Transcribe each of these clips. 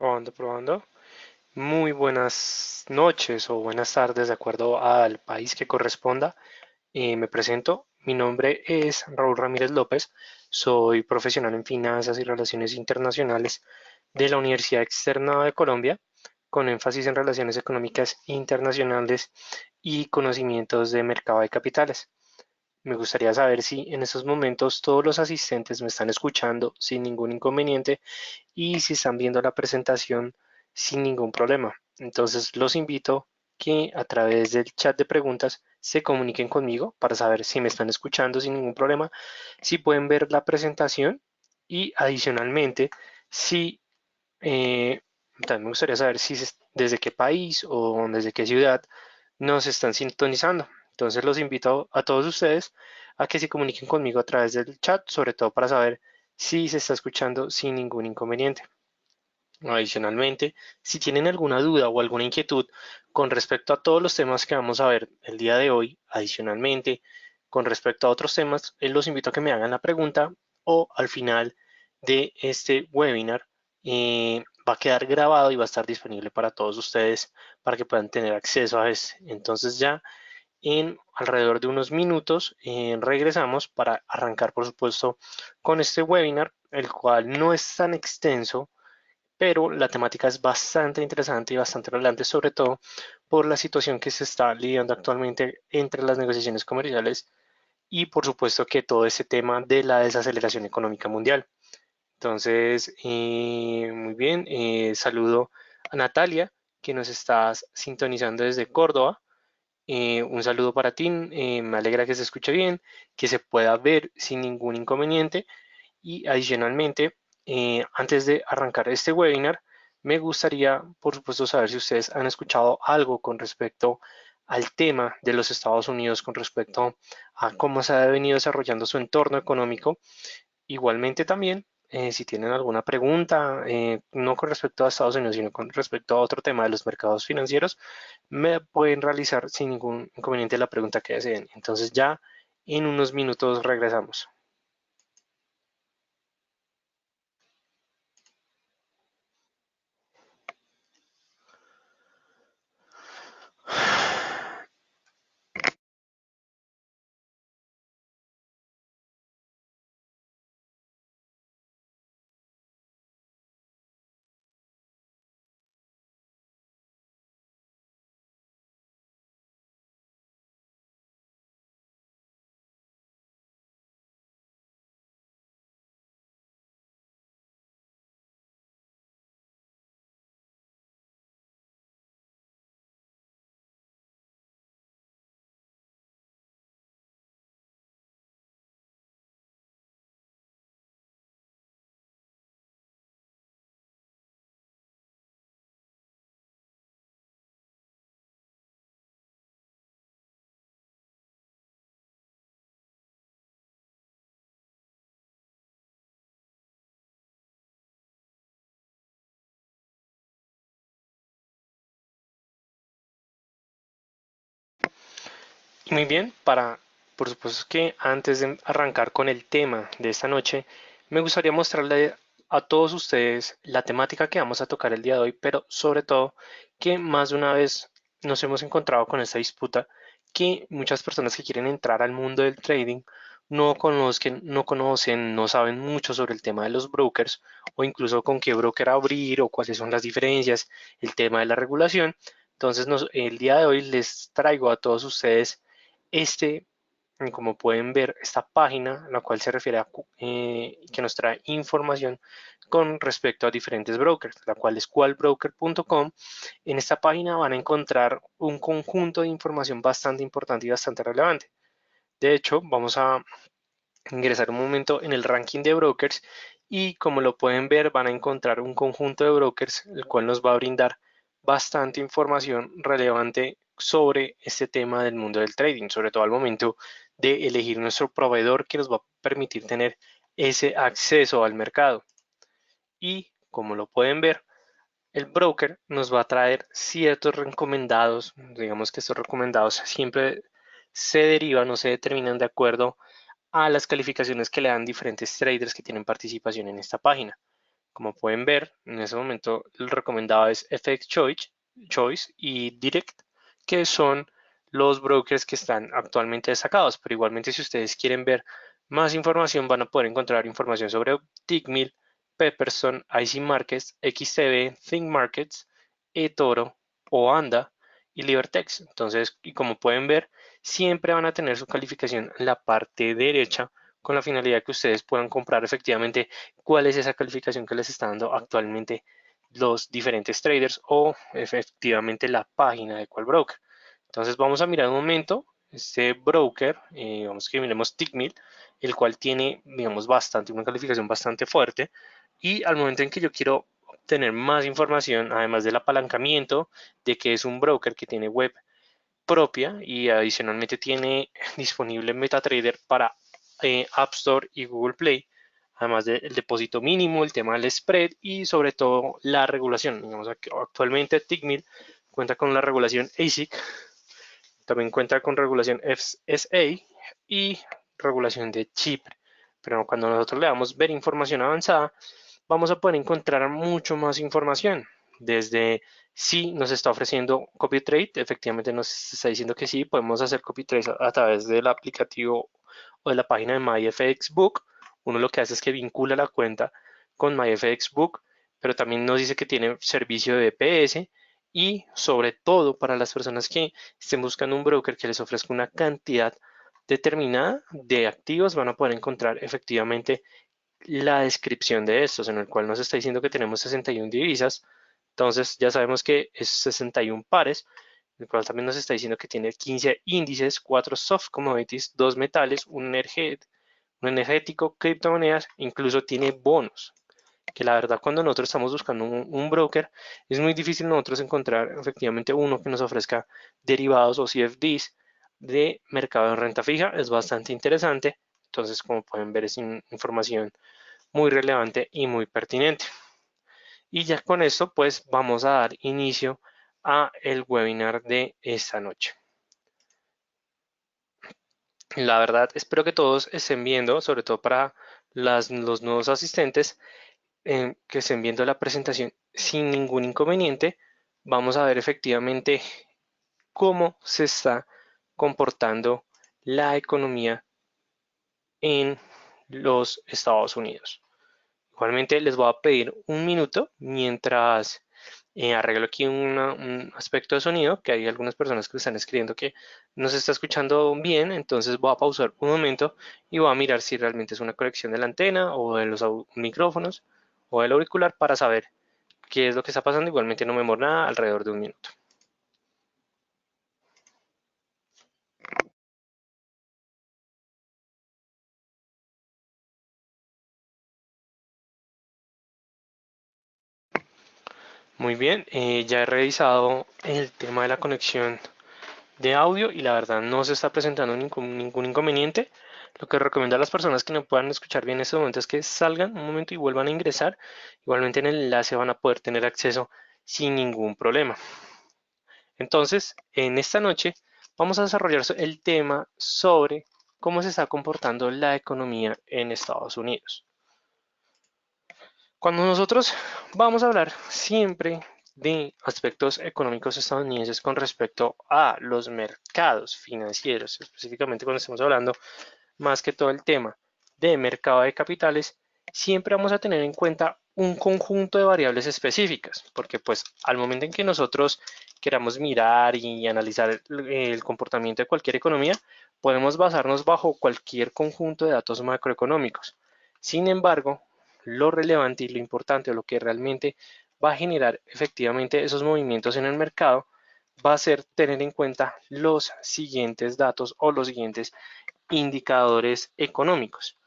Probando, probando. Muy buenas noches o buenas tardes, de acuerdo al país que corresponda. Me presento. Mi nombre es Raúl Ramírez López. Soy profesional en finanzas y relaciones internacionales de la Universidad Externa de Colombia, con énfasis en relaciones económicas internacionales y conocimientos de mercado de capitales. Me gustaría saber si en estos momentos todos los asistentes me están escuchando sin ningún inconveniente y si están viendo la presentación sin ningún problema. Entonces los invito que a través del chat de preguntas se comuniquen conmigo para saber si me están escuchando sin ningún problema, si pueden ver la presentación y adicionalmente si también me gustaría saber si desde qué país o desde qué ciudad nos están sintonizando. Entonces los invito a todos ustedes a que se comuniquen conmigo a través del chat, sobre todo para saber si se está escuchando sin ningún inconveniente. Adicionalmente, si tienen alguna duda o alguna inquietud con respecto a todos los temas que vamos a ver el día de hoy, adicionalmente, con respecto a otros temas, los invito a que me hagan la pregunta o al final de este webinar va a quedar grabado y va a estar disponible para todos ustedes para que puedan tener acceso a este. Entonces ya en alrededor de unos minutos regresamos para arrancar, por supuesto, con este webinar, el cual no es tan extenso, pero la temática es bastante interesante y bastante relevante, sobre todo por la situación que se está lidiando actualmente entre las negociaciones comerciales y por supuesto que todo ese tema de la desaceleración económica mundial. Entonces, muy bien, saludo a Natalia, que nos está sintonizando desde Córdoba. Un saludo para ti, me alegra que se escuche bien, que se pueda ver sin ningún inconveniente y adicionalmente, antes de arrancar este webinar, me gustaría, por supuesto, saber si ustedes han escuchado algo con respecto al tema de los Estados Unidos, con respecto a cómo se ha venido desarrollando su entorno económico. Igualmente también, si tienen alguna pregunta, no con respecto a Estados Unidos, sino con respecto a otro tema de los mercados financieros, me pueden realizar sin ningún inconveniente la pregunta que deseen. Entonces ya en unos minutos regresamos. Muy bien, por supuesto que antes de arrancar con el tema de esta noche, me gustaría mostrarle a todos ustedes la temática que vamos a tocar el día de hoy, pero sobre todo que más de una vez nos hemos encontrado con esta disputa que muchas personas que quieren entrar al mundo del trading no conozcan, no conocen, no saben mucho sobre el tema de los brokers o incluso con qué broker abrir o cuáles son las diferencias, el tema de la regulación. Entonces, el día de hoy les traigo a todos ustedes este, como pueden ver, esta página, la cual se refiere a que nos trae información con respecto a diferentes brokers, la cual es qualbroker.com. En esta página van a encontrar un conjunto de información bastante importante y bastante relevante. De hecho, vamos a ingresar un momento en el ranking de brokers y como lo pueden ver van a encontrar un conjunto de brokers el cual nos va a brindar bastante información relevante sobre este tema del mundo del trading, sobre todo al momento de elegir nuestro proveedor que nos va a permitir tener ese acceso al mercado. Y como lo pueden ver, el broker nos va a traer ciertos recomendados, digamos que estos recomendados siempre se derivan o se determinan de acuerdo a las calificaciones que le dan diferentes traders que tienen participación en esta página. Como pueden ver, en ese momento el recomendado es FX Choice y Direct, que son los brokers que están actualmente destacados. Pero igualmente, si ustedes quieren ver más información, van a poder encontrar información sobre Tickmill, Pepperson, IC Markets, XTB, Think Markets, eToro, Oanda y Libertex. Entonces, y como pueden ver, siempre van a tener su calificación en la parte derecha con la finalidad que ustedes puedan comprar efectivamente cuál es esa calificación que les está dando actualmente los diferentes traders o efectivamente la página de cuál broker. Entonces vamos a mirar un momento este broker, vamos que miremos Tickmill, el cual tiene, digamos, una calificación bastante fuerte, y al momento en que yo quiero obtener más información, además del apalancamiento, de que es un broker que tiene web propia y adicionalmente tiene disponible MetaTrader para App Store y Google Play, además del depósito mínimo, el tema del spread y sobre todo la regulación. Digamos, actualmente Tickmill cuenta con la regulación ASIC, también cuenta con regulación FSA y regulación de Chipre. Pero cuando nosotros le damos ver información avanzada, vamos a poder encontrar mucho más información. Desde si nos está ofreciendo copy trade, efectivamente nos está diciendo que sí, podemos hacer copy trade a través del aplicativo o de la página de MyFXBook. Uno lo que hace es que vincula la cuenta con MyFXBook, pero también nos dice que tiene servicio de BPS y sobre todo para las personas que estén buscando un broker que les ofrezca una cantidad determinada de activos, van a poder encontrar efectivamente la descripción de estos, en el cual nos está diciendo que tenemos 61 divisas. Entonces ya sabemos que es 61 pares, el cual también nos está diciendo que tiene 15 índices, 4 soft commodities, 2 metales, un energético, criptomonedas, incluso tiene bonos. Que la verdad, cuando nosotros estamos buscando un broker, es muy difícil nosotros encontrar efectivamente uno que nos ofrezca derivados o CFDs de mercado de renta fija. Es bastante interesante. Entonces, como pueden ver, es información muy relevante y muy pertinente. Y ya con esto, pues vamos a dar inicio a el webinar de esta noche. La verdad, espero que todos estén viendo, sobre todo para los nuevos asistentes, que estén viendo la presentación sin ningún inconveniente. Vamos a ver efectivamente cómo se está comportando la economía en los Estados Unidos. Igualmente les voy a pedir un minuto mientras arreglo aquí un aspecto de sonido, que hay algunas personas que están escribiendo que no se está escuchando bien, entonces voy a pausar un momento y voy a mirar si realmente es una conexión de la antena o de los micrófonos o del auricular para saber qué es lo que está pasando. Igualmente no me demora nada, alrededor de un minuto. Muy bien, ya he revisado el tema de la conexión de audio y la verdad no se está presentando ningún inconveniente. Lo que recomiendo a las personas que no puedan escuchar bien en este momento es que salgan un momento y vuelvan a ingresar. Igualmente en el enlace van a poder tener acceso sin ningún problema. Entonces, en esta noche vamos a desarrollar el tema sobre cómo se está comportando la economía en Estados Unidos. Cuando nosotros vamos a hablar siempre de aspectos económicos estadounidenses con respecto a los mercados financieros, específicamente cuando estamos hablando más que todo el tema de mercado de capitales, siempre vamos a tener en cuenta un conjunto de variables específicas, porque pues al momento en que nosotros queramos mirar y analizar el comportamiento de cualquier economía, podemos basarnos bajo cualquier conjunto de datos macroeconómicos. Sin embargo, lo relevante y lo importante o lo que realmente va a generar efectivamente esos movimientos en el mercado va a ser tener en cuenta los siguientes datos o los siguientes indicadores económicos.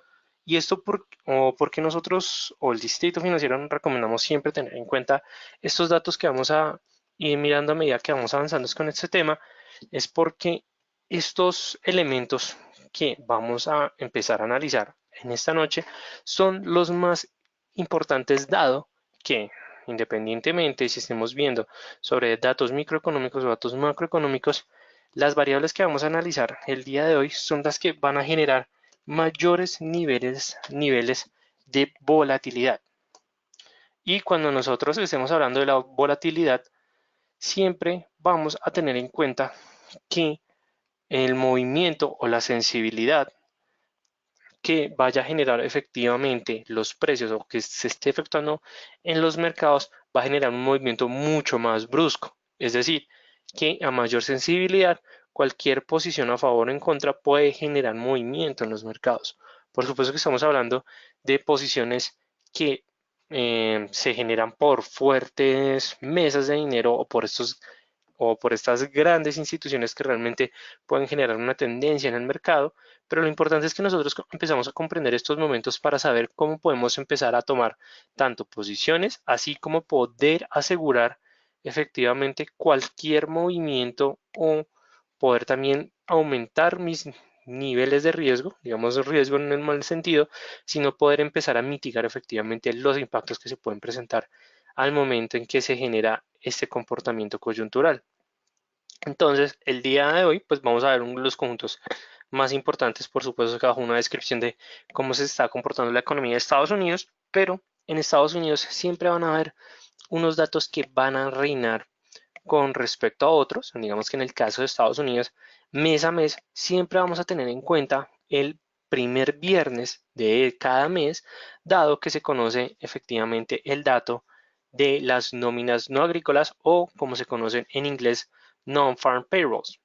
Y esto porque nosotros o el Distrito Financiero nos recomendamos siempre tener en cuenta estos datos que vamos a ir mirando a medida que vamos avanzando con este tema, es porque estos elementos que vamos a empezar a analizar en esta noche son los más importantes, dado que independientemente si estemos viendo sobre datos microeconómicos o datos macroeconómicos, las variables que vamos a analizar el día de hoy son las que van a generar mayores niveles de volatilidad. Y cuando nosotros estemos hablando de la volatilidad, siempre vamos a tener en cuenta que el movimiento o la sensibilidad que vaya a generar efectivamente los precios o que se esté efectuando en los mercados va a generar un movimiento mucho más brusco. Es decir, que a mayor sensibilidad, cualquier posición a favor o en contra puede generar movimiento en los mercados. Por supuesto que estamos hablando de posiciones que se generan por fuertes mesas de dinero o por estas grandes instituciones que realmente pueden generar una tendencia en el mercado, pero lo importante es que nosotros empezamos a comprender estos momentos para saber cómo podemos empezar a tomar tanto posiciones, así como poder asegurar efectivamente cualquier movimiento o poder también aumentar mis niveles de riesgo, digamos riesgo en el mal sentido, sino poder empezar a mitigar efectivamente los impactos que se pueden presentar al momento en que se genera este comportamiento coyuntural. Entonces, el día de hoy, pues vamos a ver los conjuntos más importantes, por supuesto, que bajo una descripción de cómo se está comportando la economía de Estados Unidos, pero en Estados Unidos siempre van a haber unos datos que van a reinar con respecto a otros. Digamos que en el caso de Estados Unidos, mes a mes, siempre vamos a tener en cuenta el primer viernes de cada mes, dado que se conoce efectivamente el dato de las nóminas no agrícolas o como se conocen en inglés non-farm payrolls.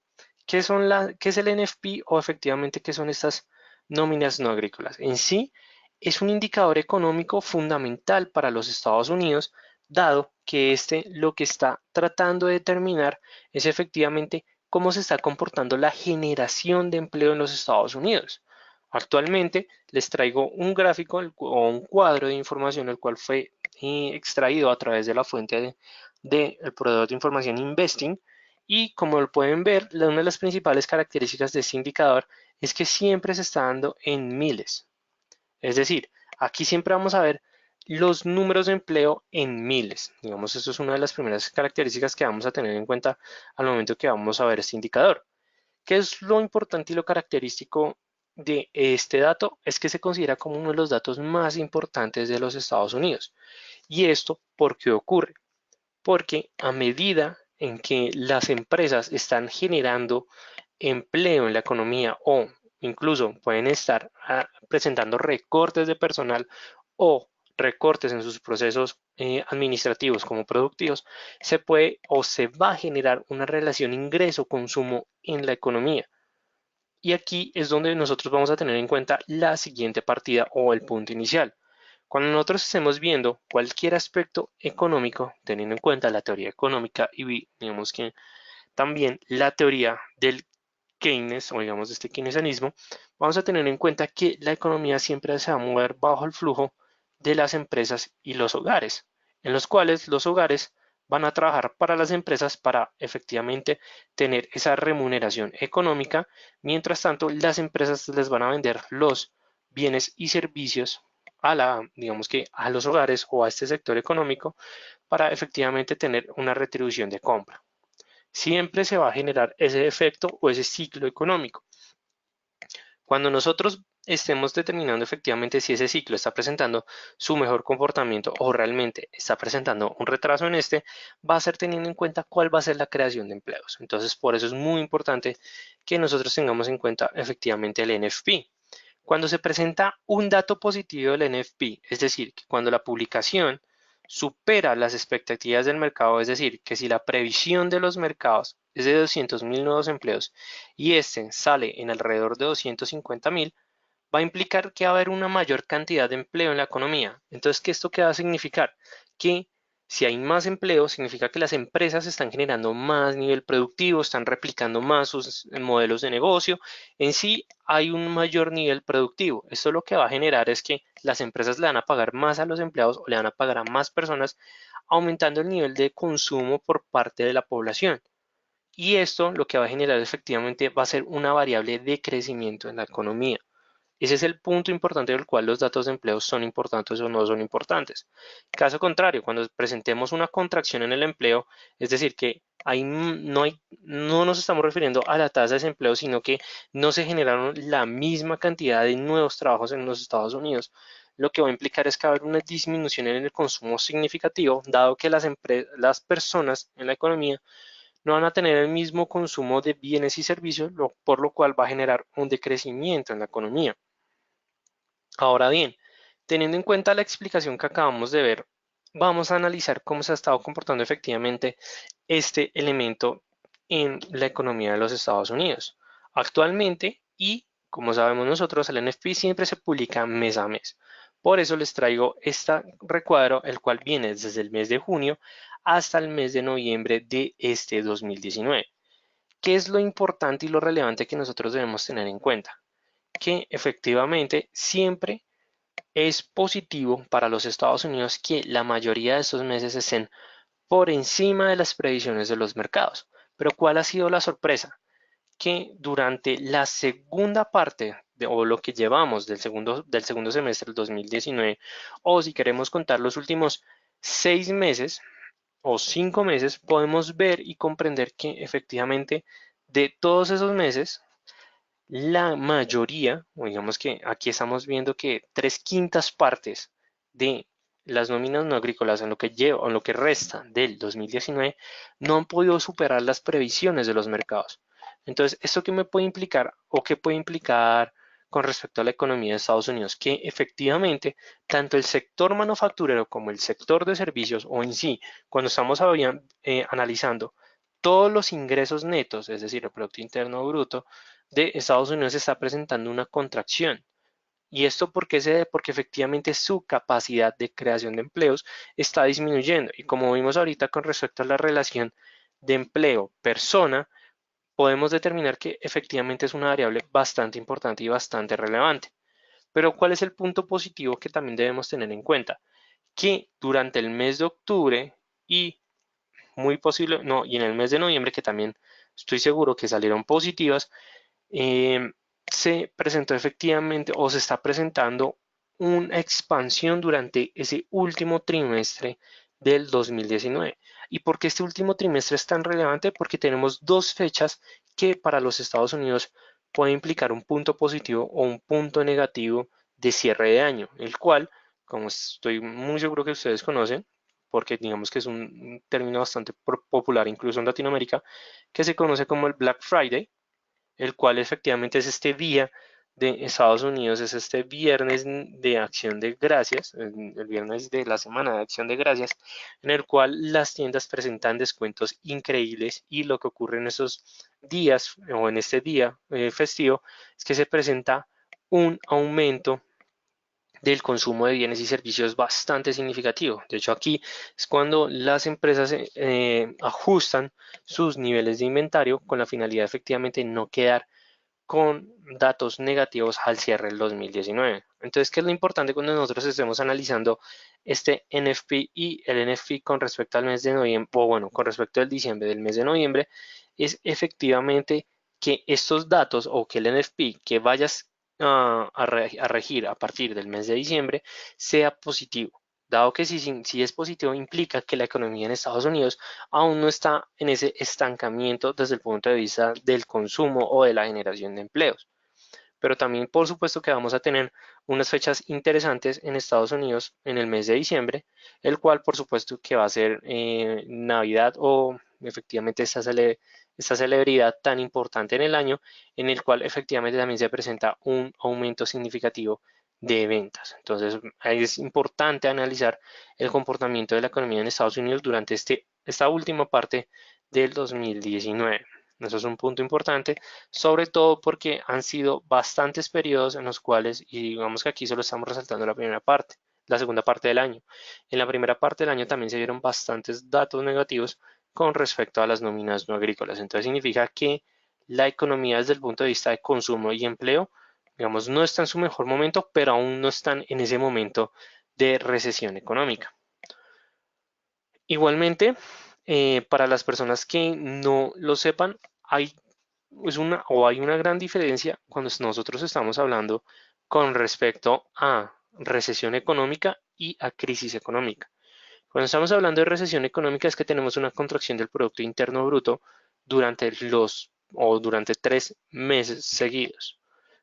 ¿Qué es el NFP o efectivamente qué son estas nóminas no agrícolas? En sí, es un indicador económico fundamental para los Estados Unidos, dado que este lo que está tratando de determinar es efectivamente cómo se está comportando la generación de empleo en los Estados Unidos. Actualmente les traigo un gráfico o un cuadro de información el cual fue extraído a través de la fuente del proveedor de información Investing, y como lo pueden ver, una de las principales características de este indicador es que siempre se está dando en miles. Es decir, aquí siempre vamos a ver los números de empleo en miles. Digamos, esto es una de las primeras características que vamos a tener en cuenta al momento que vamos a ver este indicador. ¿Qué es lo importante y lo característico de este dato? Es que se considera como uno de los datos más importantes de los Estados Unidos. ¿Y esto por qué ocurre? Porque a medida en que las empresas están generando empleo en la economía o incluso pueden estar presentando recortes de personal o recortes en sus procesos administrativos como productivos, se puede o se va a generar una relación ingreso-consumo en la economía. Y aquí es donde nosotros vamos a tener en cuenta la siguiente partida o el punto inicial. Cuando nosotros estemos viendo cualquier aspecto económico, teniendo en cuenta la teoría económica y digamos que también la teoría del Keynes o digamos de este keynesianismo, vamos a tener en cuenta que la economía siempre se va a mover bajo el flujo de las empresas y los hogares, en los cuales los hogares van a trabajar para las empresas para efectivamente tener esa remuneración económica, mientras tanto las empresas les van a vender los bienes y servicios digamos que a los hogares o a este sector económico para efectivamente tener una retribución de compra. Siempre se va a generar ese efecto o ese ciclo económico. Cuando nosotros estemos determinando efectivamente si ese ciclo está presentando su mejor comportamiento o realmente está presentando un retraso en este, va a ser teniendo en cuenta cuál va a ser la creación de empleos. Entonces, por eso es muy importante que nosotros tengamos en cuenta efectivamente el NFP. Cuando se presenta un dato positivo del NFP, es decir, que cuando la publicación supera las expectativas del mercado, es decir, que si la previsión de los mercados es de 200.000 nuevos empleos y este sale en alrededor de 250.000, va a implicar que va a haber una mayor cantidad de empleo en la economía. Entonces, ¿qué esto qué va a significar? Que si hay más empleo, significa que las empresas están generando más nivel productivo, están replicando más sus modelos de negocio. En sí, hay un mayor nivel productivo. Esto lo que va a generar es que las empresas le van a pagar más a los empleados o le van a pagar a más personas, aumentando el nivel de consumo por parte de la población. Y esto lo que va a generar efectivamente va a ser una variable de crecimiento en la economía. Ese es el punto importante del cual los datos de empleo son importantes o no son importantes. Caso contrario, cuando presentemos una contracción en el empleo, es decir, que no nos estamos refiriendo a la tasa de desempleo, sino que no se generaron la misma cantidad de nuevos trabajos en los Estados Unidos. lo que va a implicar es que va a haber una disminución en el consumo significativo, dado que las personas en la economía no van a tener el mismo consumo de bienes y servicios, por lo cual va a generar un decrecimiento en la economía. Ahora bien, teniendo en cuenta la explicación que acabamos de ver, vamos a analizar cómo se ha estado comportando efectivamente este elemento en la economía de los Estados Unidos. Actualmente, y como sabemos nosotros, el NFP siempre se publica mes a mes. Por eso les traigo este recuadro, el cual viene desde el mes de junio hasta el mes de noviembre de este 2019. ¿Qué es lo importante y lo relevante que nosotros debemos tener en cuenta? Que efectivamente siempre es positivo para los Estados Unidos que la mayoría de estos meses estén por encima de las previsiones de los mercados. Pero ¿cuál ha sido la sorpresa? Que durante la segunda parte o lo que llevamos del segundo semestre del 2019, o si queremos contar los últimos 6 meses o 5 meses, podemos ver y comprender que efectivamente de todos esos meses la mayoría, o digamos que aquí estamos viendo que 3/5 partes de las nóminas no agrícolas en lo que lleva, en lo que resta del 2019, no han podido superar las previsiones de los mercados. Entonces, ¿esto qué me puede implicar o qué puede implicar con respecto a la economía de Estados Unidos? Que efectivamente, tanto el sector manufacturero como el sector de servicios, o en sí, cuando estamos analizando todos los ingresos netos, es decir, el Producto Interno Bruto, de Estados Unidos está presentando una contracción. ¿Y esto por qué se debe? Porque efectivamente su capacidad de creación de empleos está disminuyendo. Y como vimos ahorita con respecto a la relación de empleo-persona, podemos determinar que efectivamente es una variable bastante importante y bastante relevante. Pero ¿cuál es el punto positivo que también debemos tener en cuenta? Que durante el mes de octubre y muy posible, no, y en el mes de noviembre, que también estoy seguro que salieron positivas, eh, se presentó efectivamente o se está presentando una expansión durante ese último trimestre del 2019. ¿Y por qué este último trimestre es tan relevante? Porque tenemos dos fechas que para los Estados Unidos puede implicar un punto positivo o un punto negativo de cierre de año, el cual, como estoy muy seguro que ustedes conocen, porque digamos que es un término bastante popular incluso en Latinoamérica, que se conoce como el Black Friday, el cual efectivamente es este día de Estados Unidos, es este viernes de acción de gracias, el viernes de la semana de acción de gracias, en el cual las tiendas presentan descuentos increíbles y lo que ocurre en esos días o en este día festivo es que se presenta un aumento del consumo de bienes y servicios bastante significativo. De hecho, aquí es cuando las empresas ajustan sus niveles de inventario con la finalidad efectivamente de no quedar con datos negativos al cierre del 2019. Entonces, ¿qué es lo importante cuando nosotros estemos analizando este NFP y el NFP con respecto al mes de noviembre, o bueno, con respecto al diciembre del mes de noviembre? Es efectivamente que estos datos o que el NFP que vayas a regir a partir del mes de diciembre sea positivo. Dado que si es positivo implica que la economía en Estados Unidos aún no está en ese estancamiento desde el punto de vista del consumo o de la generación de empleos. Pero también, por supuesto, que vamos a tener unas fechas interesantes en Estados Unidos en el mes de diciembre, el cual, por supuesto, que va a ser Navidad o efectivamente esta celebridad tan importante en el año, en el cual efectivamente también se presenta un aumento significativo de ventas. Entonces, ahí es importante analizar el comportamiento de la economía en Estados Unidos durante esta última parte del 2019. Eso es un punto importante, sobre todo porque han sido bastantes periodos en los cuales, y digamos que aquí solo estamos resaltando la primera parte, la segunda parte del año. En la primera parte del año también se dieron bastantes datos negativos con respecto a las nóminas no agrícolas. Entonces significa que la economía desde el punto de vista de consumo y empleo, digamos, no está en su mejor momento, pero aún no están en ese momento de recesión económica. Igualmente, para las personas que no lo sepan, hay una gran diferencia cuando nosotros estamos hablando con respecto a recesión económica y a crisis económica. Cuando estamos hablando de recesión económica es que tenemos una contracción del Producto Interno Bruto durante 3 meses seguidos.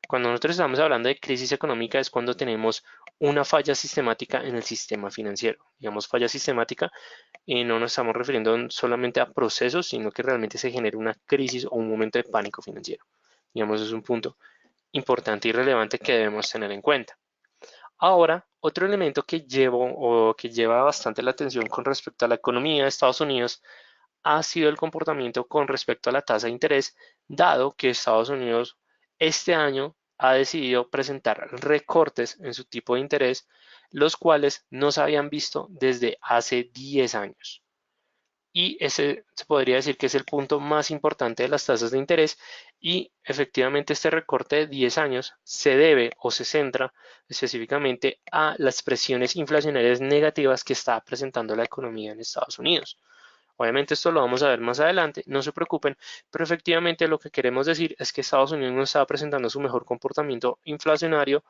Cuando nosotros estamos hablando de crisis económica es cuando tenemos una falla sistemática en el sistema financiero. Digamos, falla sistemática, no nos estamos refiriendo solamente a procesos, sino que realmente se genera una crisis o un momento de pánico financiero. Digamos, es un punto importante y relevante que debemos tener en cuenta. Ahora, otro elemento que que lleva bastante la atención con respecto a la economía de Estados Unidos ha sido el comportamiento con respecto a la tasa de interés, dado que Estados Unidos este año ha decidido presentar recortes en su tipo de interés, los cuales no se habían visto desde hace 10 años. Y ese se podría decir que es el punto más importante de las tasas de interés, y efectivamente este recorte de 10 años se debe o se centra específicamente a las presiones inflacionarias negativas que está presentando la economía en Estados Unidos. Obviamente esto lo vamos a ver más adelante, no se preocupen, pero efectivamente lo que queremos decir es que Estados Unidos no está presentando su mejor comportamiento inflacionario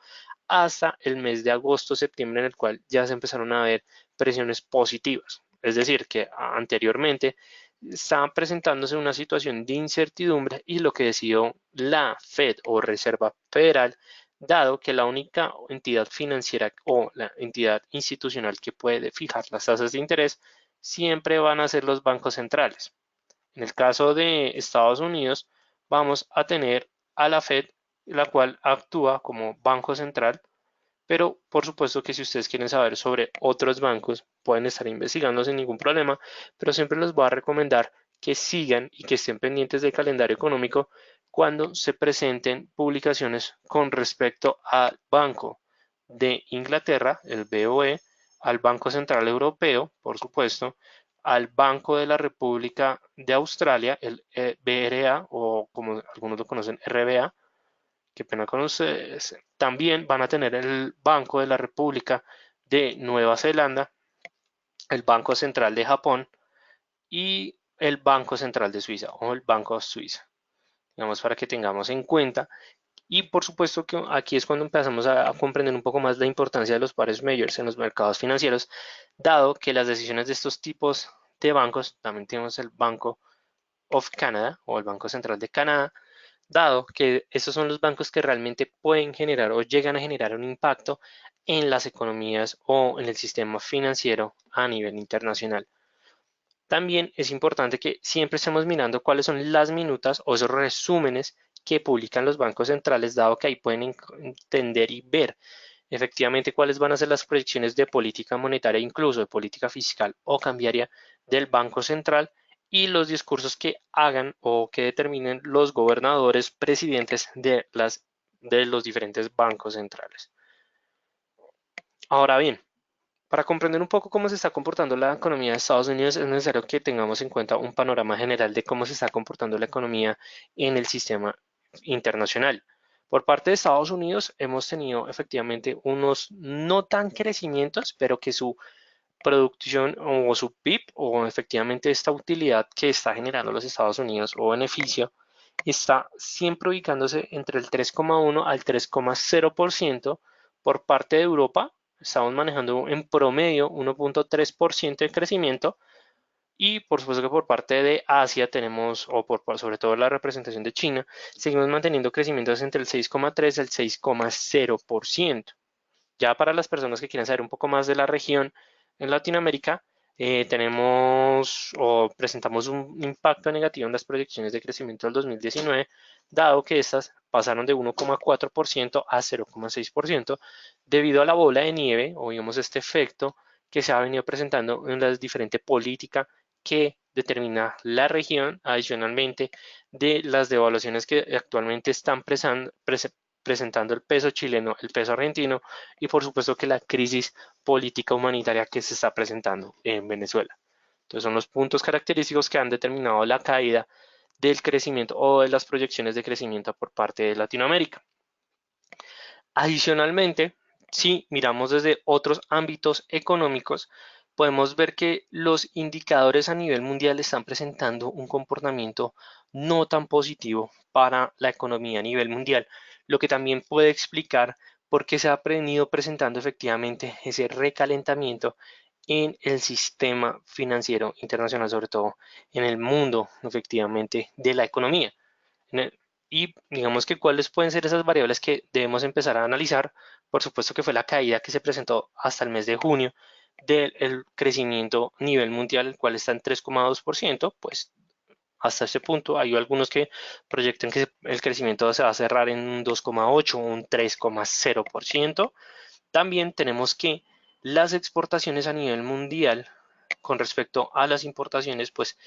hasta el mes de agosto-septiembre, en el cual ya se empezaron a ver presiones positivas. Es decir, que anteriormente estaban presentándose una situación de incertidumbre, y lo que decidió la Fed o Reserva Federal, dado que la única entidad financiera o la entidad institucional que puede fijar las tasas de interés siempre van a ser los bancos centrales. En el caso de Estados Unidos, vamos a tener a la Fed, la cual actúa como banco central, pero por supuesto que si ustedes quieren saber sobre otros bancos, pueden estar investigando sin ningún problema, pero siempre les voy a recomendar que sigan y que estén pendientes del calendario económico cuando se presenten publicaciones con respecto al Banco de Inglaterra, el BOE, al Banco Central Europeo, por supuesto, al Banco de la República de Australia, el BRA, o como algunos lo conocen, RBA. Qué pena con ustedes. También van a tener el Banco de la República de Nueva Zelanda, el Banco Central de Japón y el Banco Central de Suiza o el Banco Suiza. Digamos, para que tengamos en cuenta. Y por supuesto que aquí es cuando empezamos a comprender un poco más la importancia de los pares mayores en los mercados financieros, dado que las decisiones de estos tipos de bancos, también tenemos el Banco of Canada o el Banco Central de Canadá, dado que estos son los bancos que realmente pueden generar o llegan a generar un impacto en las economías o en el sistema financiero a nivel internacional. También es importante que siempre estemos mirando cuáles son las minutas o esos resúmenes que publican los bancos centrales, dado que ahí pueden entender y ver efectivamente cuáles van a ser las proyecciones de política monetaria, incluso de política fiscal o cambiaria del Banco Central, y los discursos que hagan o que determinen los gobernadores, presidentes de los diferentes bancos centrales. Ahora bien, para comprender un poco cómo se está comportando la economía de Estados Unidos, es necesario que tengamos en cuenta un panorama general de cómo se está comportando la economía en el sistema internacional. Por parte de Estados Unidos hemos tenido efectivamente unos no tan crecimientos, pero que su producción o su PIB o efectivamente esta utilidad que está generando los Estados Unidos o beneficio está siempre ubicándose entre el 3,1 al 3,0%. Por parte de Europa estamos manejando en promedio 1,3% de crecimiento, y por supuesto que por parte de Asia tenemos, sobre todo la representación de China, seguimos manteniendo crecimientos entre el 6,3 al 6,0%. Ya para las personas que quieran saber un poco más de la región en Latinoamérica, tenemos o presentamos un impacto negativo en las proyecciones de crecimiento del 2019, dado que estas pasaron de 1,4% a 0,6% debido a la bola de nieve, o digamos este efecto que se ha venido presentando en la diferente política que determina la región, adicionalmente de las devaluaciones que actualmente están presentando el peso chileno, el peso argentino, y por supuesto que la crisis política humanitaria que se está presentando en Venezuela. Entonces son los puntos característicos que han determinado la caída del crecimiento o de las proyecciones de crecimiento por parte de Latinoamérica. Adicionalmente, si miramos desde otros ámbitos económicos, podemos ver que los indicadores a nivel mundial están presentando un comportamiento no tan positivo para la economía a nivel mundial, lo que también puede explicar por qué se ha venido presentando efectivamente ese recalentamiento en el sistema financiero internacional, sobre todo en el mundo efectivamente de la economía. Y digamos que cuáles pueden ser esas variables que debemos empezar a analizar. Por supuesto que fue la caída que se presentó hasta el mes de junio del crecimiento a nivel mundial, el cual está en 3,2%, pues hasta este punto hay algunos que proyectan que el crecimiento se va a cerrar en un 2,8, un 3,0%. También tenemos que las exportaciones a nivel mundial con respecto a las importaciones, pues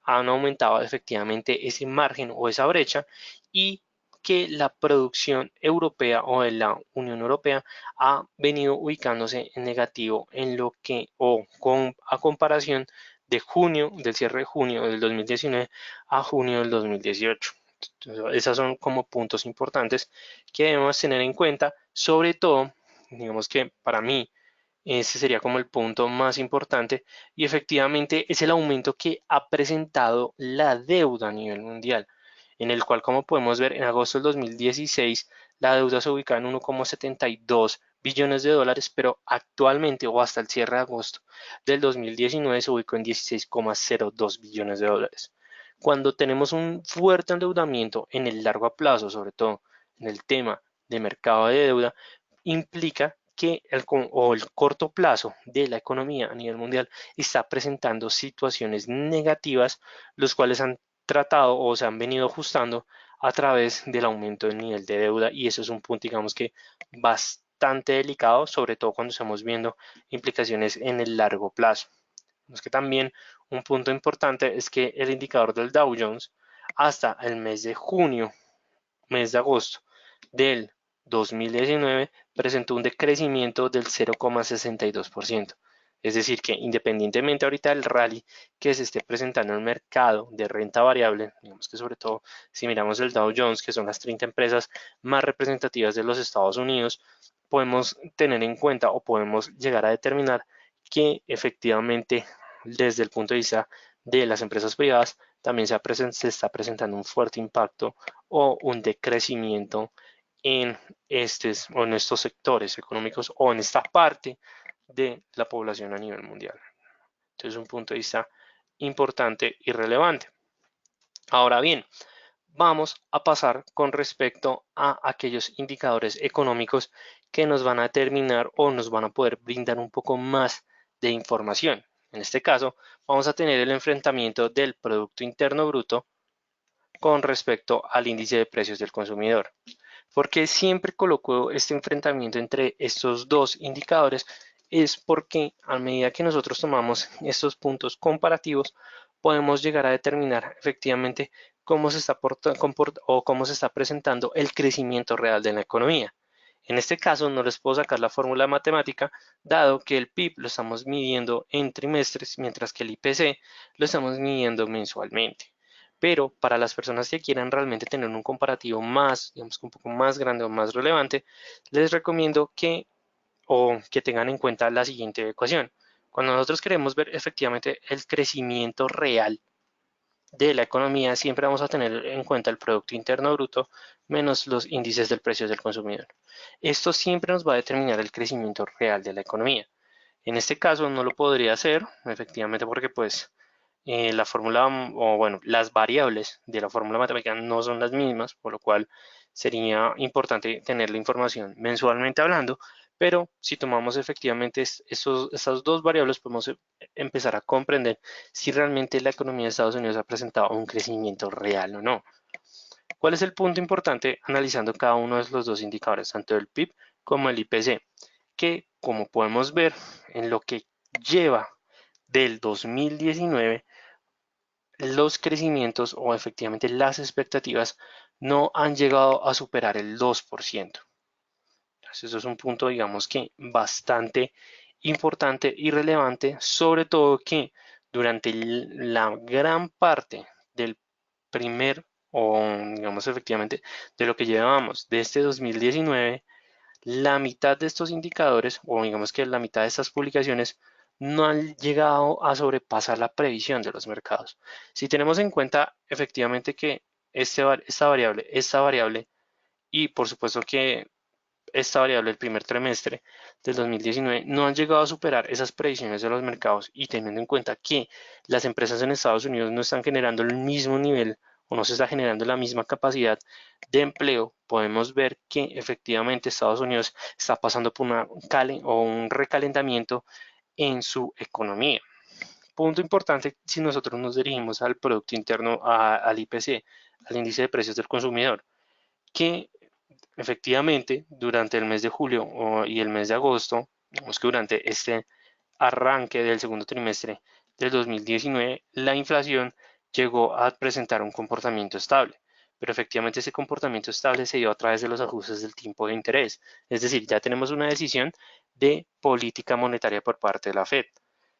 han aumentado efectivamente ese margen o esa brecha, y que la producción europea o de la Unión Europea ha venido ubicándose en negativo en lo que, a comparación de junio, del cierre de junio del 2019 a junio del 2018. Entonces, esos son como puntos importantes que debemos tener en cuenta, sobre todo, digamos que para mí ese sería como el punto más importante, y efectivamente es el aumento que ha presentado la deuda a nivel mundial, en el cual, como podemos ver, en agosto del 2016 la deuda se ubicaba en 1,72 billones de dólares, pero actualmente o hasta el cierre de agosto del 2019 se ubicó en 16,02 billones de dólares. Cuando tenemos un fuerte endeudamiento en el largo plazo, sobre todo en el tema de mercado de deuda, implica que el corto plazo de la economía a nivel mundial está presentando situaciones negativas, los cuales han tratado o se han venido ajustando a través del aumento del nivel de deuda, y eso es un punto, digamos que bastante delicado, sobre todo cuando estamos viendo implicaciones en el largo plazo. Es que también un punto importante es que el indicador del Dow Jones hasta el mes de junio, mes de agosto del 2019 presentó un decrecimiento del 0,62%. Es decir, que independientemente ahorita del rally que se esté presentando en el mercado de renta variable, digamos que sobre todo si miramos el Dow Jones, que son las 30 empresas más representativas de los Estados Unidos, podemos tener en cuenta o podemos llegar a determinar que efectivamente desde el punto de vista de las empresas privadas también se está presentando un fuerte impacto o un decrecimiento en estos sectores económicos o en esta parte de la población a nivel mundial. Entonces, un punto de vista importante y relevante. Ahora bien, vamos a pasar con respecto a aquellos indicadores económicos que nos van a determinar o nos van a poder brindar un poco más de información. En este caso, vamos a tener el enfrentamiento del Producto Interno Bruto con respecto al índice de precios del consumidor. Porque siempre coloco este enfrentamiento entre estos dos indicadores, es porque a medida que nosotros tomamos estos puntos comparativos, podemos llegar a determinar efectivamente cómo se está o cómo se está presentando el crecimiento real de la economía. En este caso no les puedo sacar la fórmula matemática, dado que el PIB lo estamos midiendo en trimestres, mientras que el IPC lo estamos midiendo mensualmente. Pero para las personas que quieran realmente tener un comparativo más, digamos, un poco más grande o más relevante, les recomiendo que tengan en cuenta la siguiente ecuación. Cuando nosotros queremos ver efectivamente el crecimiento real de la economía, siempre vamos a tener en cuenta el Producto Interno Bruto menos los índices del precio del consumidor. Esto siempre nos va a determinar el crecimiento real de la economía. En este caso no lo podría hacer, efectivamente, porque pues la fórmula, o bueno, las variables de la fórmula matemática no son las mismas, por lo cual sería importante tener la información mensualmente hablando, pero si tomamos efectivamente estas dos variables, podemos empezar a comprender si realmente la economía de Estados Unidos ha presentado un crecimiento real o no. ¿Cuál es el punto importante analizando cada uno de los dos indicadores, tanto el PIB como el IPC? Que, como podemos ver, en lo que lleva del 2019, los crecimientos o efectivamente las expectativas no han llegado a superar el 2%. Entonces, eso es un punto, digamos que bastante importante y relevante, sobre todo que durante la gran parte del primer, o digamos efectivamente de lo que llevábamos de este 2019, la mitad de estos indicadores, o digamos que la mitad de estas publicaciones, no han llegado a sobrepasar la previsión de los mercados. Si tenemos en cuenta efectivamente que esta variable y por supuesto que esta variable el primer trimestre del 2019 no han llegado a superar esas previsiones de los mercados, y teniendo en cuenta que las empresas en Estados Unidos no están generando el mismo nivel o no se está generando la misma capacidad de empleo, podemos ver que efectivamente Estados Unidos está pasando por un recalentamiento en su economía. Punto importante si nosotros nos dirigimos al Producto Interno, al IPC, al Índice de Precios del Consumidor, que efectivamente durante el mes de julio y el mes de agosto, digamos que durante este arranque del segundo trimestre del 2019, la inflación llegó a presentar un comportamiento estable. Pero efectivamente ese comportamiento estable se dio a través de los ajustes del tipo de interés. Es decir, ya tenemos una decisión de política monetaria por parte de la Fed.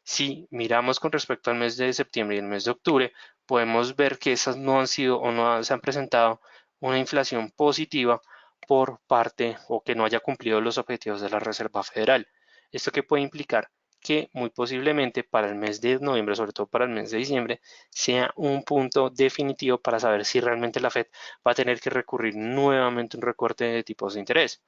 Si miramos con respecto al mes de septiembre y el mes de octubre, podemos ver que esas no han sido o no se han presentado una inflación positiva por parte o que no haya cumplido los objetivos de la Reserva Federal. ¿Esto qué puede implicar? Que muy posiblemente para el mes de noviembre, sobre todo para el mes de diciembre, sea un punto definitivo para saber si realmente la Fed va a tener que recurrir nuevamente a un recorte de tipos de interés.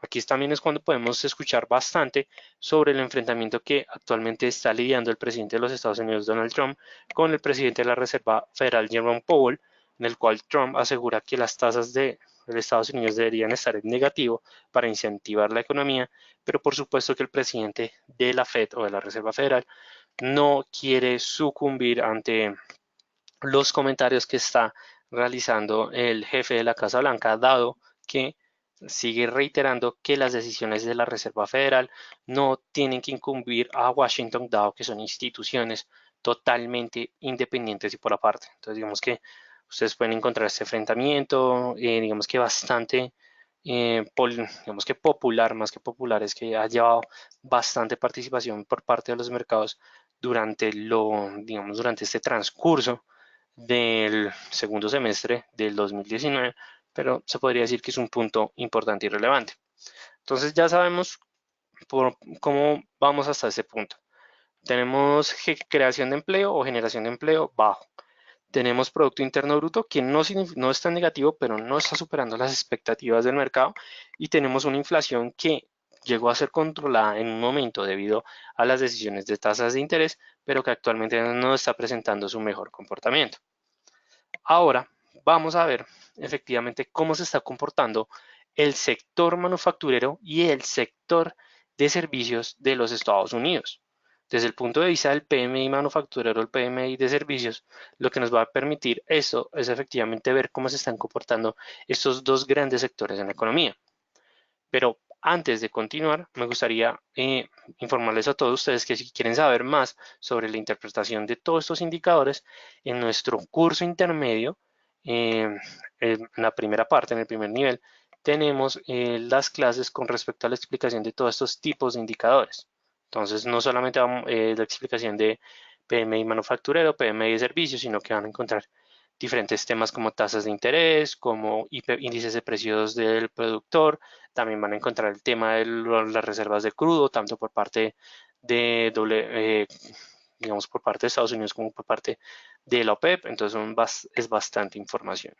Aquí también es cuando podemos escuchar bastante sobre el enfrentamiento que actualmente está lidiando el presidente de los Estados Unidos, Donald Trump, con el presidente de la Reserva Federal, Jerome Powell, en el cual Trump asegura que las tasas de Estados Unidos deberían estar en negativo para incentivar la economía, pero por supuesto que el presidente de la Fed o de la Reserva Federal no quiere sucumbir ante los comentarios que está realizando el jefe de la Casa Blanca, dado que sigue reiterando que las decisiones de la Reserva Federal no tienen que incumbir a Washington, dado que son instituciones totalmente independientes y por aparte. Entonces, digamos que ustedes pueden encontrar este enfrentamiento, digamos que bastante, digamos que popular, más que popular, es que ha llevado bastante participación por parte de los mercados digamos, durante este transcurso del segundo semestre del 2019, pero se podría decir que es un punto importante y relevante. Entonces ya sabemos cómo vamos hasta ese punto. Tenemos creación de empleo o generación de empleo bajo. Tenemos Producto Interno Bruto que no es tan negativo, pero no está superando las expectativas del mercado. Y tenemos una inflación que llegó a ser controlada en un momento debido a las decisiones de tasas de interés, pero que actualmente no está presentando su mejor comportamiento. Ahora vamos a ver efectivamente cómo se está comportando el sector manufacturero y el sector de servicios de los Estados Unidos. Desde el punto de vista del PMI manufacturero, el PMI de servicios, lo que nos va a permitir eso es efectivamente ver cómo se están comportando estos dos grandes sectores en la economía. Pero antes de continuar, me gustaría informarles a todos ustedes que si quieren saber más sobre la interpretación de todos estos indicadores, en nuestro curso intermedio, eh, en la primera parte, en el primer nivel, tenemos las clases con respecto a la explicación de todos estos tipos de indicadores. Entonces, no solamente la explicación de PMI manufacturero, PMI de servicios, sino que van a encontrar diferentes temas como tasas de interés, como índices de precios del productor. También van a encontrar el tema de las reservas de crudo, tanto por parte de digamos, por parte de Estados Unidos como por parte de la OPEP. Entonces es bastante información.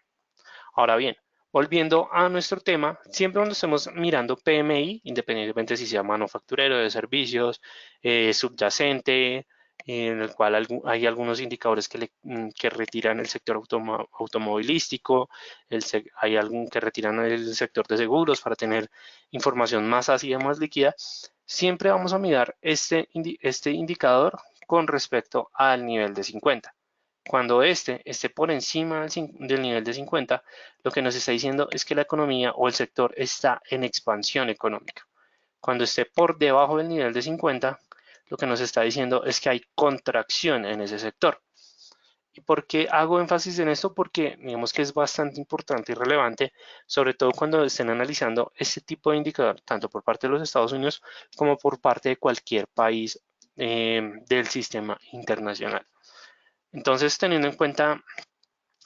Ahora bien, volviendo a nuestro tema, siempre cuando estemos mirando PMI, independientemente si sea manufacturero, de servicios, subyacente, en el cual hay algunos indicadores que retiran el sector automovilístico, hay algún que retiran el sector de seguros para tener información más ácida, más líquida. Siempre vamos a mirar este indicador con respecto al nivel de 50. Cuando este esté por encima del nivel de 50, lo que nos está diciendo es que la economía o el sector está en expansión económica. Cuando esté por debajo del nivel de 50, lo que nos está diciendo es que hay contracción en ese sector. ¿Y por qué hago énfasis en esto? Porque digamos que es bastante importante y relevante, sobre todo cuando estén analizando este tipo de indicador, tanto por parte de los Estados Unidos como por parte de cualquier país del sistema internacional. Entonces, teniendo en cuenta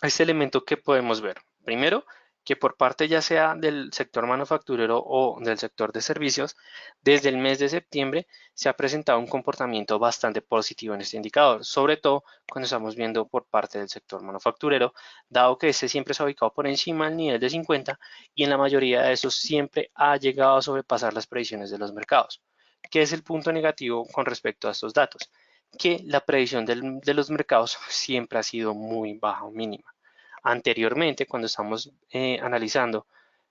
este elemento que podemos ver, primero, que por parte ya sea del sector manufacturero o del sector de servicios, desde el mes de septiembre se ha presentado un comportamiento bastante positivo en este indicador, sobre todo cuando estamos viendo por parte del sector manufacturero, dado que este siempre se ha ubicado por encima del nivel de 50 y en la mayoría de esos siempre ha llegado a sobrepasar las previsiones de los mercados. ¿Qué es el punto negativo con respecto a estos datos? Que la previsión de los mercados siempre ha sido muy baja o mínima. Anteriormente, cuando estamos analizando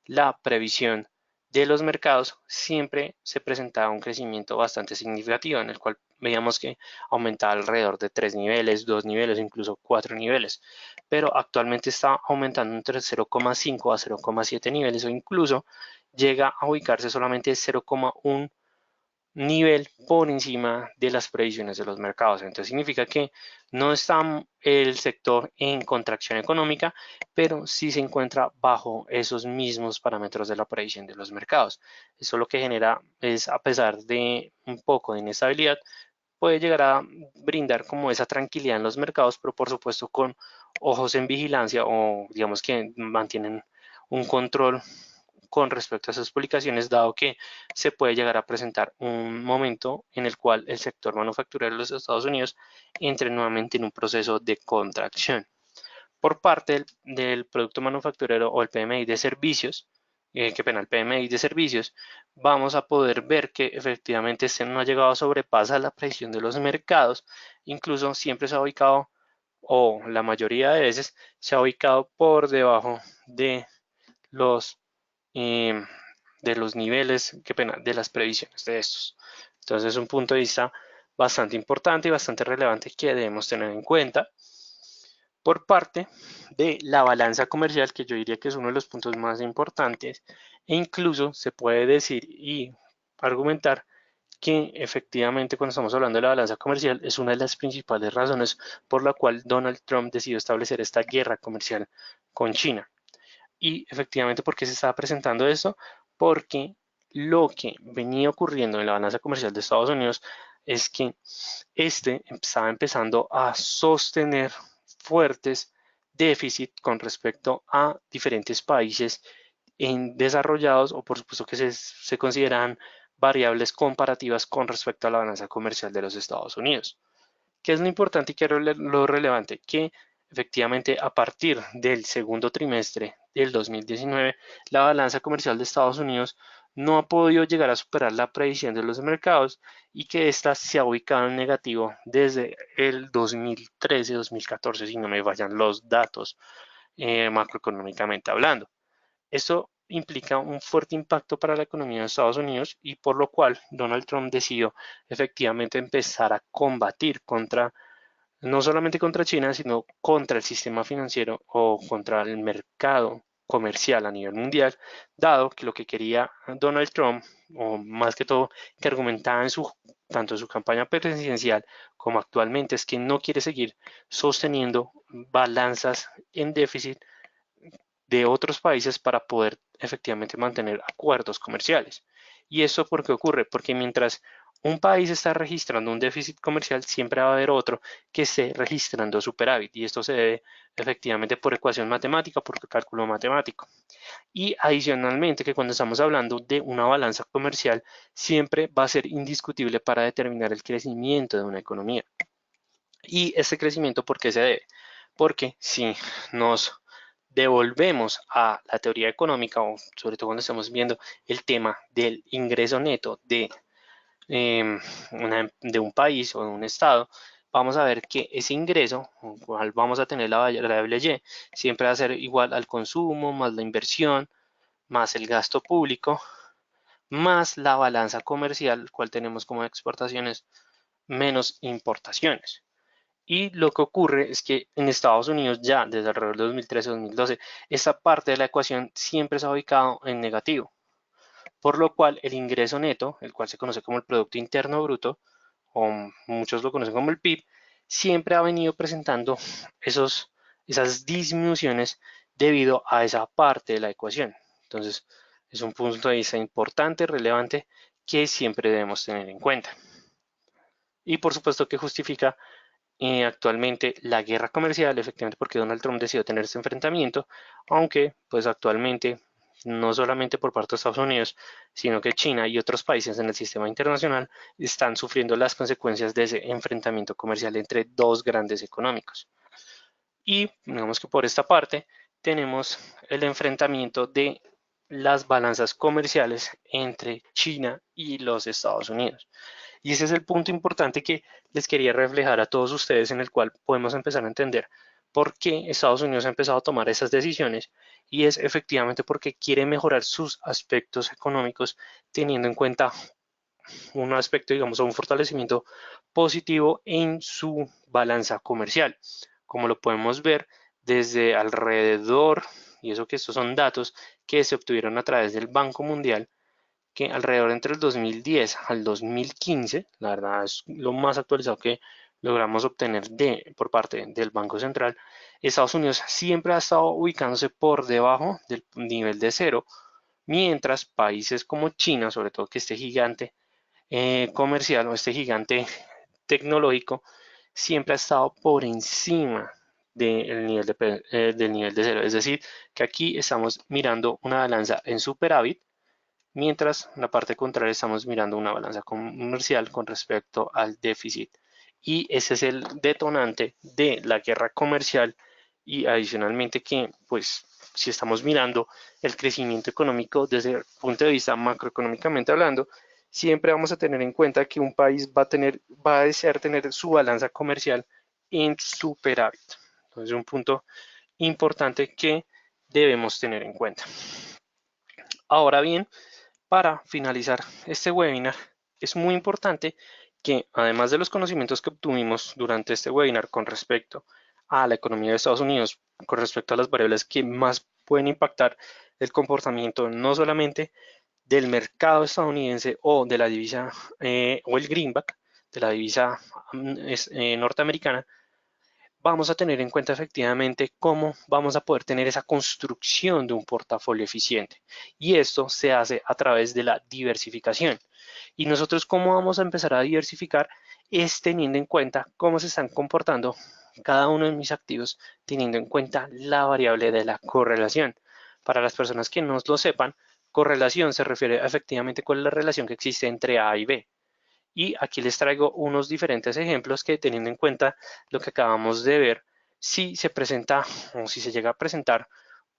la previsión de los mercados, siempre se presentaba un crecimiento bastante significativo en el cual veíamos que aumentaba alrededor de 3 niveles, 2 niveles, incluso 4 niveles, pero actualmente está aumentando entre 0,5 a 0,7 niveles o incluso llega a ubicarse solamente 0,1 nivel por encima de las previsiones de los mercados. Entonces significa que no está el sector en contracción económica, pero sí se encuentra bajo esos mismos parámetros de la previsión de los mercados. Eso lo que genera es, a pesar de un poco de inestabilidad, puede llegar a brindar como esa tranquilidad en los mercados, pero por supuesto con ojos en vigilancia o digamos que mantienen un control con respecto a esas publicaciones, dado que se puede llegar a presentar un momento en el cual el sector manufacturero de los Estados Unidos entre nuevamente en un proceso de contracción. Por parte del producto manufacturero o el PMI de servicios, qué pena, el PMI de servicios, vamos a poder ver que efectivamente este no ha llegado a sobrepasar la presión de los mercados, incluso siempre se ha ubicado, o la mayoría de veces, se ha ubicado por debajo los eh, de los niveles, qué pena, de las previsiones de estos. Entonces es un punto de vista bastante importante y bastante relevante que debemos tener en cuenta por parte de la balanza comercial, que yo diría que es uno de los puntos más importantes, e incluso se puede decir y argumentar que efectivamente cuando estamos hablando de la balanza comercial es una de las principales razones por la cual Donald Trump decidió establecer esta guerra comercial con China. Y efectivamente, ¿por qué se estaba presentando esto? Porque lo que venía ocurriendo en la balanza comercial de Estados Unidos es que este estaba empezando a sostener fuertes déficits con respecto a diferentes países en desarrollados o por supuesto que se consideran variables comparativas con respecto a la balanza comercial de los Estados Unidos. ¿Qué es lo importante y qué es lo relevante? Que efectivamente a partir del segundo trimestre del 2019, la balanza comercial de Estados Unidos no ha podido llegar a superar la previsión de los mercados y que ésta se ha ubicado en negativo desde el 2013-2014, si no me fallan los datos macroeconómicamente hablando. Esto implica un fuerte impacto para la economía de Estados Unidos y por lo cual Donald Trump decidió efectivamente empezar a combatir contra no solamente contra China, sino contra el sistema financiero o contra el mercado comercial a nivel mundial, dado que lo que quería Donald Trump, o más que todo, que argumentaba tanto en su campaña presidencial como actualmente, es que no quiere seguir sosteniendo balanzas en déficit de otros países para poder efectivamente mantener acuerdos comerciales. ¿Y eso por qué ocurre? Porque mientras un país está registrando un déficit comercial, siempre va a haber otro que esté registrando superávit. Y esto se debe efectivamente por ecuación matemática, por cálculo matemático. Y adicionalmente que cuando estamos hablando de una balanza comercial, siempre va a ser indiscutible para determinar el crecimiento de una economía. Y ese crecimiento, ¿por qué se debe? Porque si nos devolvemos a la teoría económica, o sobre todo cuando estamos viendo el tema del ingreso neto de un país o de un estado, vamos a ver que ese ingreso, cual vamos a tener la variable Y, siempre va a ser igual al consumo, más la inversión, más el gasto público, más la balanza comercial, cual tenemos como exportaciones, menos importaciones. Y lo que ocurre es que en Estados Unidos ya desde alrededor de 2013-2012, esta parte de la ecuación siempre se ha ubicado en negativo, por lo cual el ingreso neto, el cual se conoce como el Producto Interno Bruto, o muchos lo conocen como el PIB, siempre ha venido presentando esas disminuciones debido a esa parte de la ecuación. Entonces, es un punto de vista importante, relevante, que siempre debemos tener en cuenta. Y por supuesto que justifica actualmente la guerra comercial, efectivamente porque Donald Trump decidió tener este enfrentamiento, aunque pues actualmente no solamente por parte de Estados Unidos, sino que China y otros países en el sistema internacional están sufriendo las consecuencias de ese enfrentamiento comercial entre dos grandes económicos. Y digamos que por esta parte tenemos el enfrentamiento de las balanzas comerciales entre China y los Estados Unidos. Y ese es el punto importante que les quería reflejar a todos ustedes en el cual podemos empezar a entender por qué Estados Unidos ha empezado a tomar esas decisiones, y es efectivamente porque quiere mejorar sus aspectos económicos teniendo en cuenta un aspecto, digamos, o un fortalecimiento positivo en su balanza comercial. Como lo podemos ver desde alrededor, y eso que estos son datos que se obtuvieron a través del Banco Mundial, que alrededor entre el 2010 al 2015, la verdad es lo más actualizado que logramos obtener por parte del Banco Central, Estados Unidos siempre ha estado ubicándose por debajo del nivel de cero, mientras países como China, sobre todo que este gigante comercial o este gigante tecnológico, siempre ha estado por encima del nivel de cero. Es decir, que aquí estamos mirando una balanza en superávit, mientras en la parte contraria estamos mirando una balanza comercial con respecto al déficit. Y ese es el detonante de la guerra comercial, y adicionalmente que, pues, si estamos mirando el crecimiento económico desde el punto de vista macroeconómicamente hablando, siempre vamos a tener en cuenta que un país va a desear tener su balanza comercial en superávit. Entonces, un punto importante que debemos tener en cuenta. Ahora bien, para finalizar este webinar, es muy importante que, además de los conocimientos que obtuvimos durante este webinar con respecto a la economía de Estados Unidos, con respecto a las variables que más pueden impactar el comportamiento no solamente del mercado estadounidense o de la divisa o el greenback, de la divisa norteamericana, vamos a tener en cuenta efectivamente cómo vamos a poder tener esa construcción de un portafolio eficiente. Y esto se hace a través de la diversificación. Y nosotros cómo vamos a empezar a diversificar es teniendo en cuenta cómo se están comportando cada uno de mis activos, teniendo en cuenta la variable de la correlación. Para las personas que no lo sepan, correlación se refiere efectivamente cuál es la relación que existe entre A y B. Y aquí les traigo unos diferentes ejemplos que, teniendo en cuenta lo que acabamos de ver, si se presenta o si se llega a presentar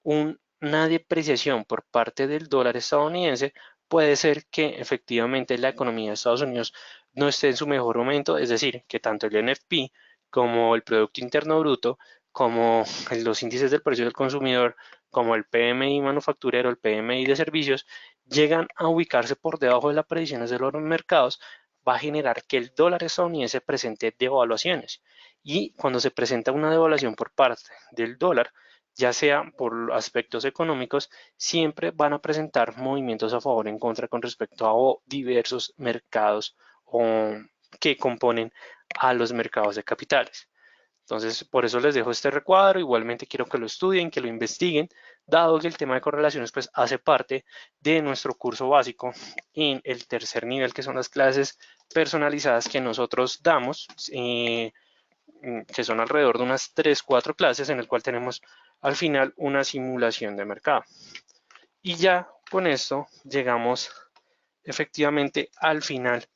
una depreciación por parte del dólar estadounidense, puede ser que efectivamente la economía de Estados Unidos no esté en su mejor momento, es decir, que tanto el NFP como el Producto Interno Bruto, como los índices del precio del consumidor, como el PMI manufacturero, el PMI de servicios, llegan a ubicarse por debajo de las predicciones de los mercados, va a generar que el dólar estadounidense presente devaluaciones. Y cuando se presenta una devaluación por parte del dólar, ya sea por aspectos económicos, siempre van a presentar movimientos a favor o en contra con respecto a diversos mercados que componen a los mercados de capitales. Entonces, por eso les dejo este recuadro. Igualmente quiero que lo estudien, que lo investiguen, dado que el tema de correlaciones pues hace parte de nuestro curso básico en el tercer nivel, que son las clases personalizadas que nosotros damos, que son alrededor de unas 3, 4 clases, en el cual tenemos al final una simulación de mercado. Y ya con esto llegamos efectivamente al final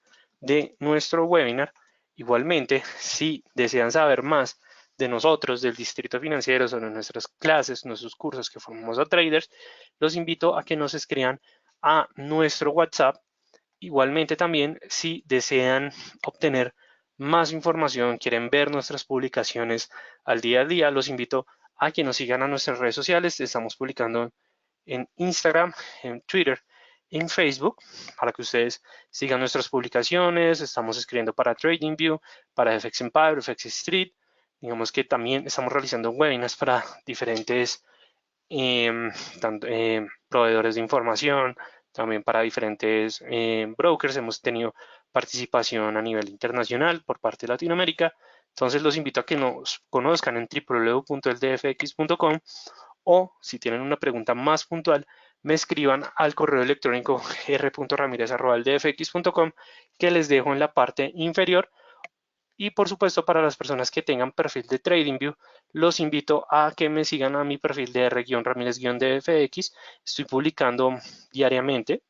de nuestro webinar. Igualmente, si desean saber más de nosotros, del Distrito Financiero, sobre nuestras clases, nuestros cursos que formamos a traders, los invito a que nos escriban a nuestro WhatsApp. Igualmente también, si desean obtener más información, quieren ver nuestras publicaciones al día a día, los invito a que nos sigan a nuestras redes sociales. Estamos publicando en Instagram, en Twitter, en Facebook, para que ustedes sigan nuestras publicaciones. Estamos escribiendo para TradingView, para FX Empire, FX Street. Digamos que también estamos realizando webinars para diferentes tanto, proveedores de información, también para diferentes brokers. Hemos tenido participación a nivel internacional por parte de Latinoamérica. Entonces los invito a que nos conozcan en www.eldfx.com, o si tienen una pregunta más puntual, me escriban al correo electrónico r.ramirez@eldfx.com, que les dejo en la parte inferior. Y por supuesto, para las personas que tengan perfil de TradingView, los invito a que me sigan a mi perfil de R-Ramírez-DFX. Estoy publicando diariamente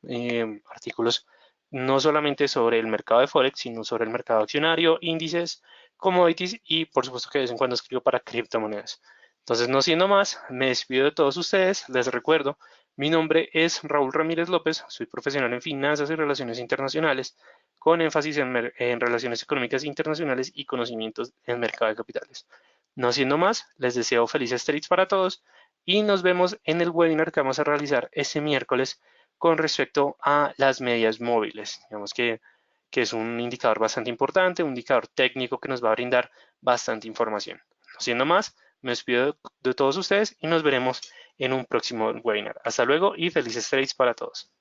artículos no solamente sobre el mercado de Forex, sino sobre el mercado accionario, índices, commodities, y por supuesto que de vez en cuando escribo para criptomonedas. Entonces, no siendo más, me despido de todos ustedes. Les recuerdo, mi nombre es Raúl Ramírez López, soy profesional en finanzas y relaciones internacionales, con énfasis en relaciones económicas internacionales y conocimientos en mercado de capitales. No siendo más, les deseo felices trades para todos y nos vemos en el webinar que vamos a realizar este miércoles con respecto a las medias móviles. Digamos que es un indicador bastante importante, un indicador técnico que nos va a brindar bastante información. No siendo más, me despido de todos ustedes y nos veremos en un próximo webinar. Hasta luego y felices trades para todos.